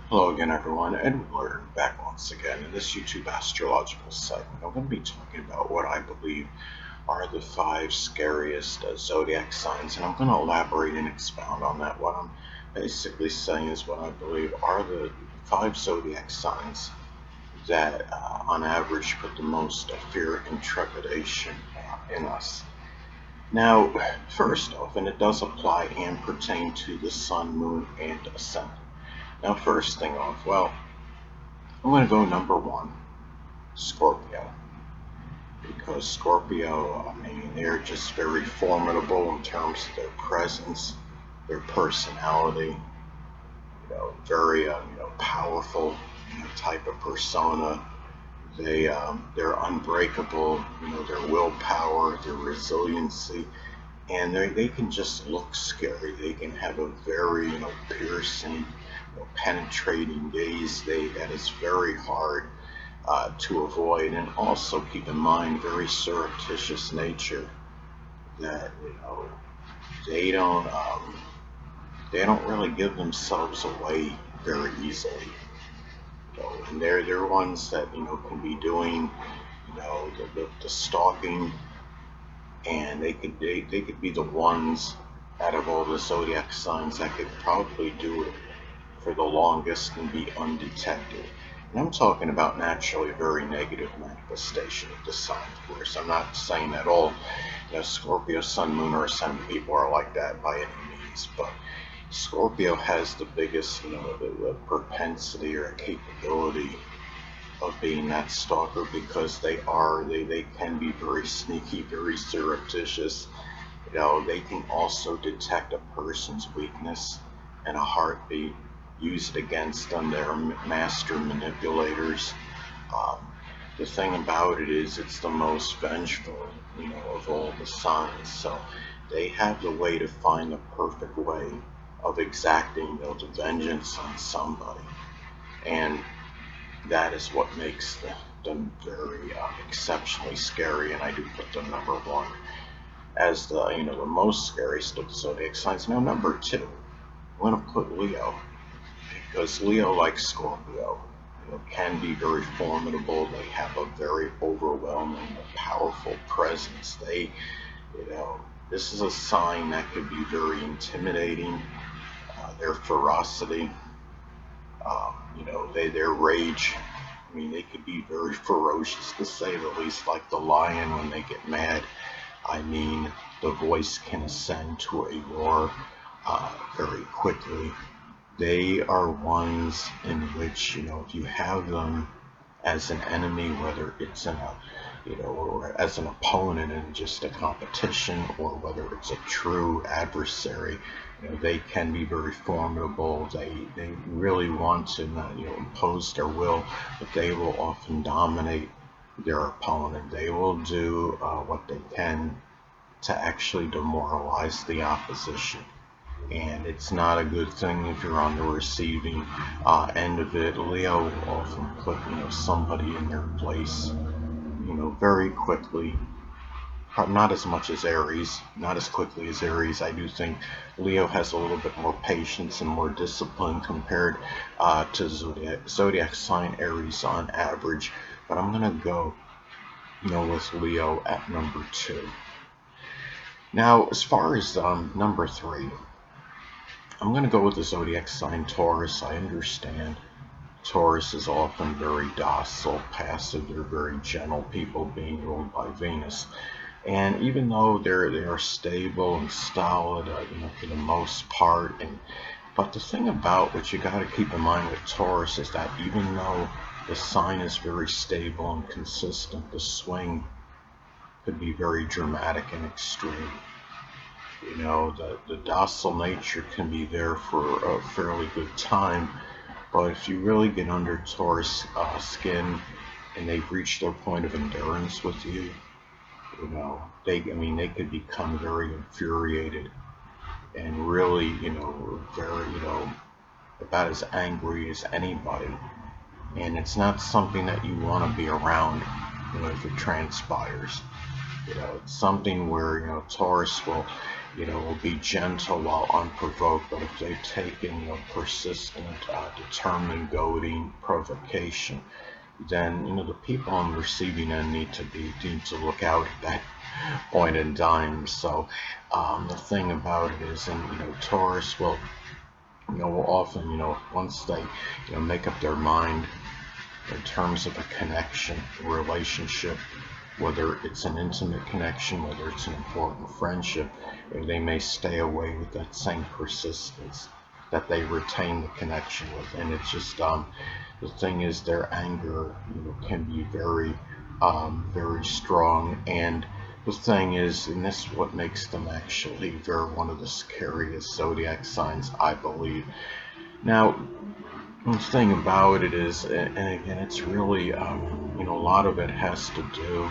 Hello again, everyone, and we're back once again in this YouTube astrological segment. I'm going to be talking about what I believe are the five scariest zodiac signs, and I'm going to elaborate and expound on that. What I'm basically saying is what I believe are the five zodiac signs that, on average, put the most fear and trepidation in us. Now, first off, and it does apply and pertain to the sun, moon, and ascendant. Now, first thing off, well, I'm going to go number one, Scorpio. Because Scorpio, I mean, they're just very formidable in terms of their presence, their personality, very, powerful, type of persona. They're unbreakable, their willpower, their resiliency, and they can just look scary. They can have a very, piercing, penetrating gaze. That is very hard to avoid, and also keep in mind very surreptitious nature that they don't they don't really give themselves away very easily. And they're ones that can be doing the stalking, and they could be the ones out of all the zodiac signs that could probably do it for the longest and be undetected. And I'm talking about naturally a very negative manifestation of the sign, of course. I'm not saying at all, Scorpio, Sun, Moon, or Ascendant people are like that by any means, but Scorpio has the biggest, the propensity or capability of being that stalker because they can be very sneaky, very surreptitious. They can also detect a person's weakness and a heartbeat, use it against them. They're master manipulators. Um, the thing about it is, it's the most vengeful, of all the signs. So they have the way to find the perfect way of exacting, the vengeance on somebody, and that is what makes them very exceptionally scary. And I do put them number one as the most scariest of the zodiac signs. Now, number two, I'm going to put Leo, because Leo, like Scorpio, can be very formidable. They have a very overwhelming, powerful presence. You know, this is a sign that could be very intimidating. Their ferocity, their rage. I mean, they could be very ferocious, to say the least, like the lion when they get mad. I mean, the voice can ascend to a roar very quickly. They are ones in which, if you have them as an enemy, whether it's in a, or as an opponent in just a competition, or whether it's a true adversary, they can be very formidable. They really want to, impose their will, but they will often dominate their opponent. They will do what they can to actually demoralize the opposition, and it's not a good thing if you're on the receiving end of it. Leo will often put somebody in their place very quickly. Not as much as Aries, not as quickly as Aries. I do think Leo has a little bit more patience and more discipline compared to zodiac sign Aries on average. But I'm gonna go with Leo at number two. Now, as far as number three, I'm going to go with the zodiac sign Taurus. I understand Taurus is often very docile, passive. They're very gentle people being ruled by Venus. And even though they are stable and stolid, for the most part, but the thing about what you got to keep in mind with Taurus is that even though the sign is very stable and consistent, the swing could be very dramatic and extreme. The docile nature can be there for a fairly good time, but if you really get under Taurus skin and they've reached their point of endurance with you, they could become very infuriated and really, very, about as angry as anybody. And it's not something that you want to be around, if it transpires. It's something where, Taurus will, will be gentle while unprovoked, but if they've taken, persistent, determined, goading, provocation, then, the people on the receiving end need to look out at that point in time. So, the thing about it is, and, Taurus will often, once they, make up their mind in terms of a connection, a relationship, whether it's an intimate connection, whether it's an important friendship, they may stay away with that same persistence that they retain the connection with. And it's just, the thing is, their anger, can be very strong. And the thing is, and this is what makes them actually one of the scariest zodiac signs, I believe. Now, the thing about it is, and again, it's really, a lot of it has to do,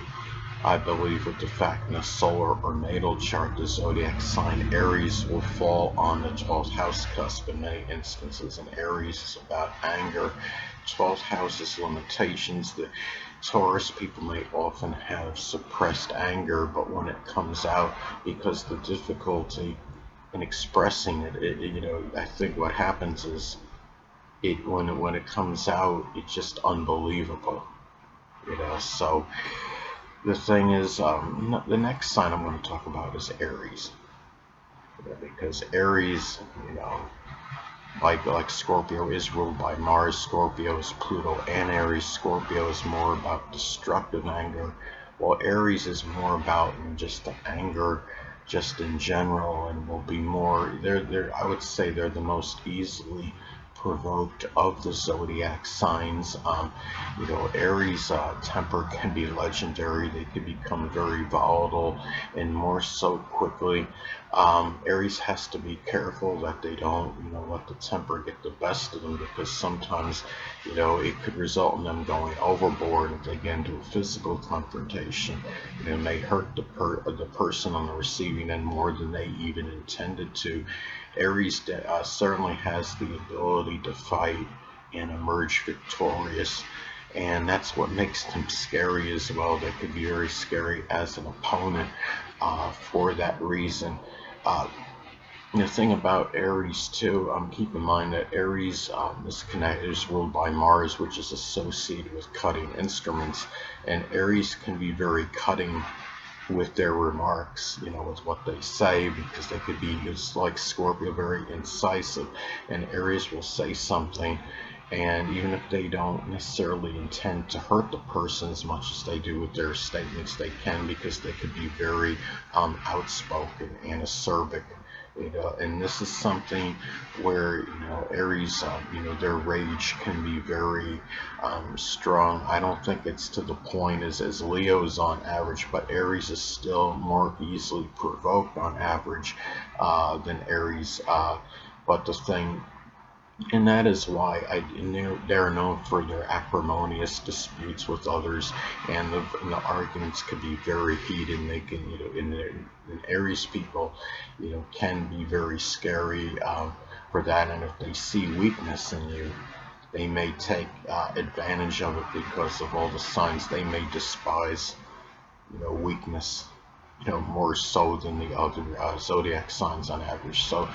I believe, with the fact in a solar or natal chart, the zodiac sign Aries will fall on the 12th house cusp in many instances. And Aries is about anger. 12th house is limitations. The Taurus people may often have suppressed anger, but when it comes out, because the difficulty in expressing it, I think what happens is, when it comes out, it's just unbelievable. So the thing is, the next sign I'm going to talk about is Aries, because Aries, like Scorpio is ruled by Mars. Scorpio is Pluto and Aries. Scorpio is more about destructive anger, while Aries is more about just the anger, just in general, and will be more. I would say they're the most easily provoked of the zodiac signs. Aries temper can be legendary. They can become very volatile and more so quickly. Aries has to be careful that they don't, let the temper get the best of them, because sometimes, it could result in them going overboard if they get into a physical confrontation. It may hurt the person on the receiving end more than they even intended to. Aries certainly has the ability to fight and emerge victorious, and that's what makes them scary as well. They could be very scary as an opponent for that reason. The thing about Aries too, keep in mind that Aries is ruled by Mars, which is associated with cutting instruments, and Aries can be very cutting with their remarks, with what they say, because they could be, just like Scorpio, very incisive, and Aries will say something, and even if they don't necessarily intend to hurt the person as much as they do with their statements, they can, because they could be very outspoken and acerbic. And this is something where, Aries, their rage can be very strong. I don't think it's to the point as Leo's on average, but Aries is still more easily provoked on average than Aries. But the thing, and that is why they're known for their acrimonious disputes with others, and the arguments can be very heated. And they can, and Aries people, can be very scary for that. And if they see weakness in you, they may take advantage of it, because of all the signs. They may despise, weakness, more so than the other zodiac signs on average. So,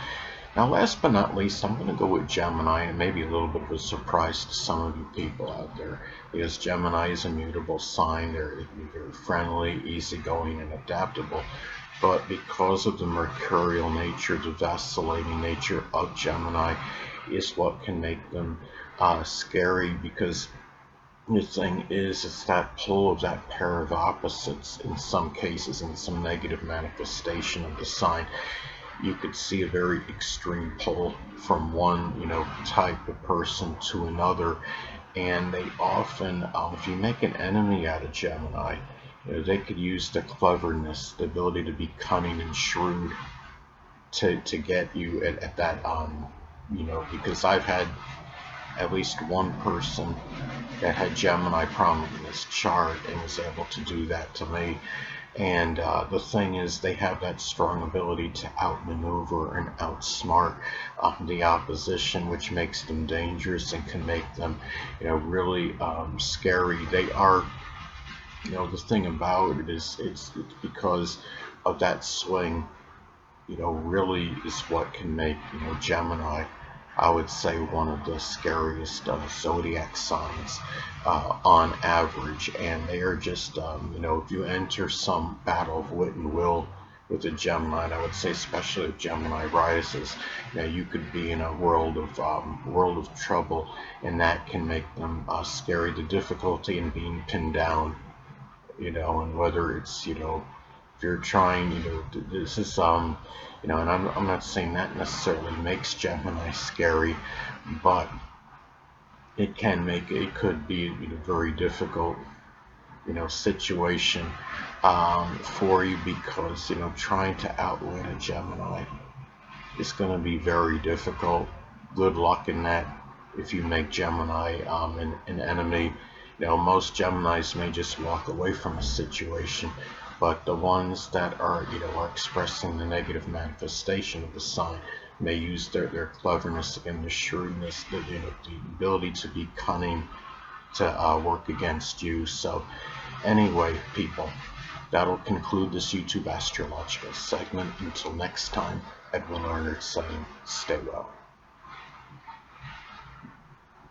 now, last but not least, I'm going to go with Gemini, and maybe a little bit of a surprise to some of you people out there, because Gemini is a mutable sign. They can be very friendly, easygoing, and adaptable. But because of the mercurial nature, the vacillating nature of Gemini, is what can make them scary, because the thing is, it's that pull of that pair of opposites in some cases, in some negative manifestation of the sign. You could see a very extreme pull from one, type of person to another, and they often, if you make an enemy out of Gemini, they could use the cleverness, the ability to be cunning and shrewd to get you at that, because I've had at least one person that had Gemini prominent in his chart and was able to do that to me. And the thing is, they have that strong ability to outmaneuver and outsmart the opposition, which makes them dangerous and can make them, really scary. They are, the thing about it is, it's because of that swing. really is what can make, Gemini, I would say, one of the scariest zodiac signs on average. And they are just, if you enter some battle of wit and will with a Gemini, and I would say especially if Gemini rises, you could be in a world of trouble, and that can make them scary. The difficulty in being pinned down, and whether it's, if you're trying, this is, and I'm not saying that necessarily makes Gemini scary, but it could be, very difficult, situation for you, because, trying to outwit a Gemini is going to be very difficult. Good luck in that. If you make Gemini an enemy, most Geminis may just walk away from a situation, but the ones that are, are expressing the negative manifestation of the sign may use their cleverness and their shrewdness, the ability to be cunning, to work against you. So anyway, people, that'll conclude this YouTube astrological segment. Until next time, Edwin Arnold saying, stay well.